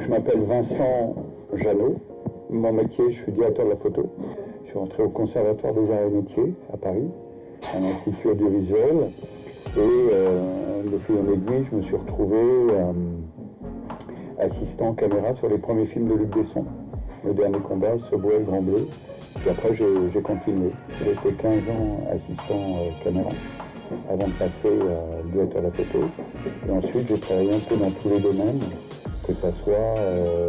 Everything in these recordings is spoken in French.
je m'appelle Vincent Jeannot. Mon métier, je suis directeur de la photo. Je suis rentré au Conservatoire des Arts et Métiers à Paris, un institut audiovisuel. Et de fil en aiguille, je me suis retrouvé assistant caméra sur les premiers films de Luc Besson. Le dernier combat, Subway, Grand Bleu. Puis après, j'ai continué. J'ai été 15 ans assistant caméra avant de passer directeur de la photo. Et ensuite, j'ai travaillé un peu dans tous les domaines, que ce soit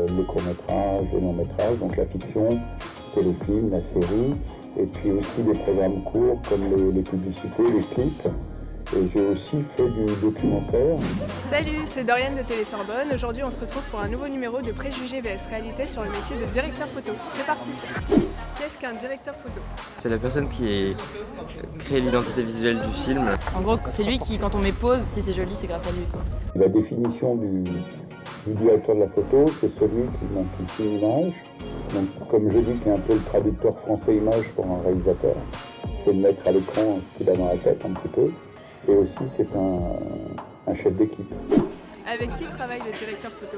le court-métrage, le long-métrage, donc la fiction, téléfilm, la série, et puis aussi des programmes courts comme les publicités, les clips. Et j'ai aussi fait du documentaire. Salut, c'est Doriane de Télé Sorbonne. Aujourd'hui, on se retrouve pour un nouveau numéro de Préjugés vs Réalité sur le métier de directeur photo. C'est parti. Qu'est-ce qu'un directeur photo? C'est la personne qui crée l'identité visuelle du film. En gros, c'est lui qui, quand on met pause, si c'est joli, c'est grâce à lui, quoi. La définition du directeur de la photo, c'est celui qui signe l'image. Donc, comme je dis, qui est un peu le traducteur français-image pour un réalisateur. C'est de mettre à l'écran ce qu'il a dans la tête un petit peu. Et aussi, c'est un chef d'équipe. Avec qui travaille le directeur photo?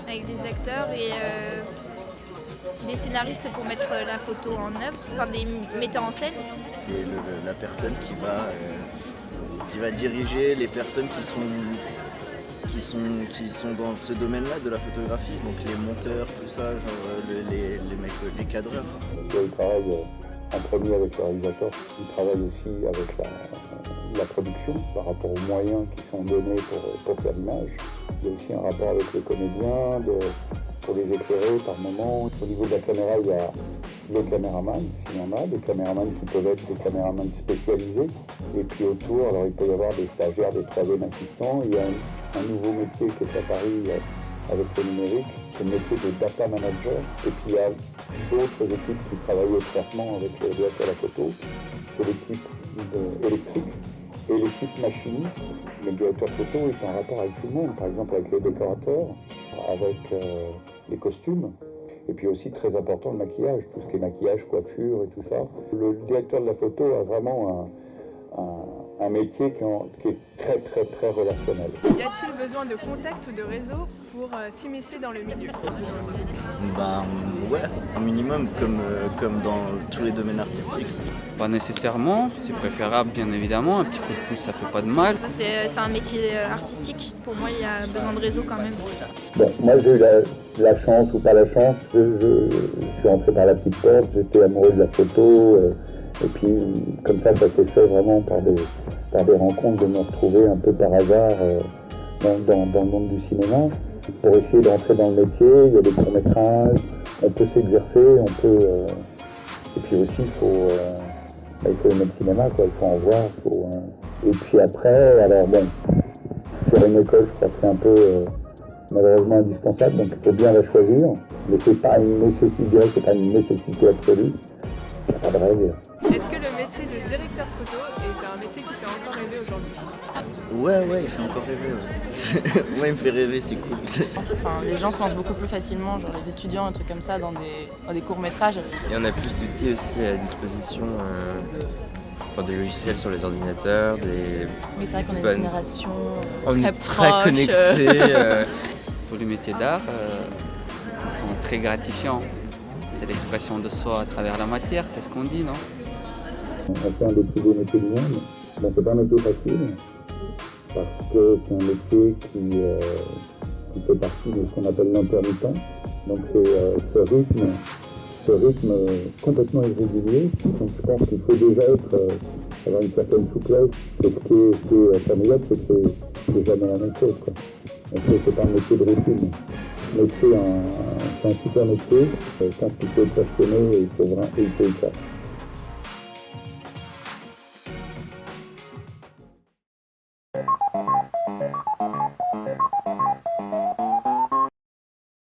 Avec des acteurs et des scénaristes pour mettre la photo en œuvre, enfin des metteurs en scène. C'est la personne qui va diriger les personnes qui sont dans ce domaine-là de la photographie, donc les monteurs, tout ça, genre les mecs, les cadreurs. Il travaille en premier avec le réalisateur, il travaille aussi avec la production par rapport aux moyens qui sont donnés pour faire l'image. Il y a aussi un rapport avec les comédiens, pour les éclairer par moment. Au niveau de la caméra, il y a le caméraman, s'il y en a, des caméramans qui peuvent être des caméramans spécialisés. Et puis autour, alors il peut y avoir des stagiaires, des troisième assistants. Il y a un nouveau métier qui est à Paris avec le numérique, c'est le métier de data manager. Et puis il y a d'autres équipes qui travaillent étroitement avec le directeur de la photo. C'est l'équipe électrique et l'équipe machiniste. Le directeur photo est en rapport avec tout le monde, par exemple avec les décorateurs, avec les costumes. Et puis aussi, très important, le maquillage, tout ce qui est maquillage, coiffure et tout ça. Le directeur de la photo a vraiment un métier qui est très, très, très relationnel. Y a-t-il besoin de contact ou de réseau pour s'immiscer dans le milieu? Ben ouais, un minimum, comme dans tous les domaines artistiques. Pas nécessairement, c'est préférable bien évidemment, un petit coup de pouce ça fait pas de mal. C'est un métier artistique, pour moi il y a besoin de réseau quand même. Bon, moi j'ai eu la chance ou pas la chance, je suis rentré par la petite porte, j'étais amoureux de la photo, et puis comme ça s'est fait vraiment par des rencontres, de me retrouver un peu par hasard dans le monde du cinéma. Pour essayer d'entrer dans le métier, il y a des courts-métrages, on peut s'exercer, et puis aussi il faut aimer le cinéma, quoi. Il faut en voir, Et puis après, alors bon, faire une école, je crois que c'est un peu malheureusement indispensable, donc il faut bien la choisir, mais c'est pas une nécessité absolue, il n'y a pas de règle. Est-ce que le métier de directeur photo est un métier qui fait encore rêver aujourd'hui? Ouais, il fait encore rêver. Ouais. Moi, il me fait rêver, c'est cool. Enfin, les gens se lancent beaucoup plus facilement, genre les étudiants, un truc comme ça, dans des courts-métrages. Et on a plus d'outils aussi à disposition, des logiciels sur les ordinateurs, Oui, c'est vrai qu'on est une génération on très est proche. très connectés. Tous les métiers d'art sont très gratifiants. C'est l'expression de soi à travers la matière, c'est ce qu'on dit, non? On fait un des plus beaux métiers du monde. Bon, c'est pas un métier facile, parce que c'est un métier qui fait partie de ce qu'on appelle l'intermittent. Donc c'est ce rythme complètement irrégulier. Donc je pense qu'il faut déjà avoir une certaine souplesse. Et ce qui est formidable, c'est que c'est jamais la même chose, quoi. C'est pas un métier de routine. Mais c'est un super métier. Je pense qu'il faut être passionné et il faut y faire.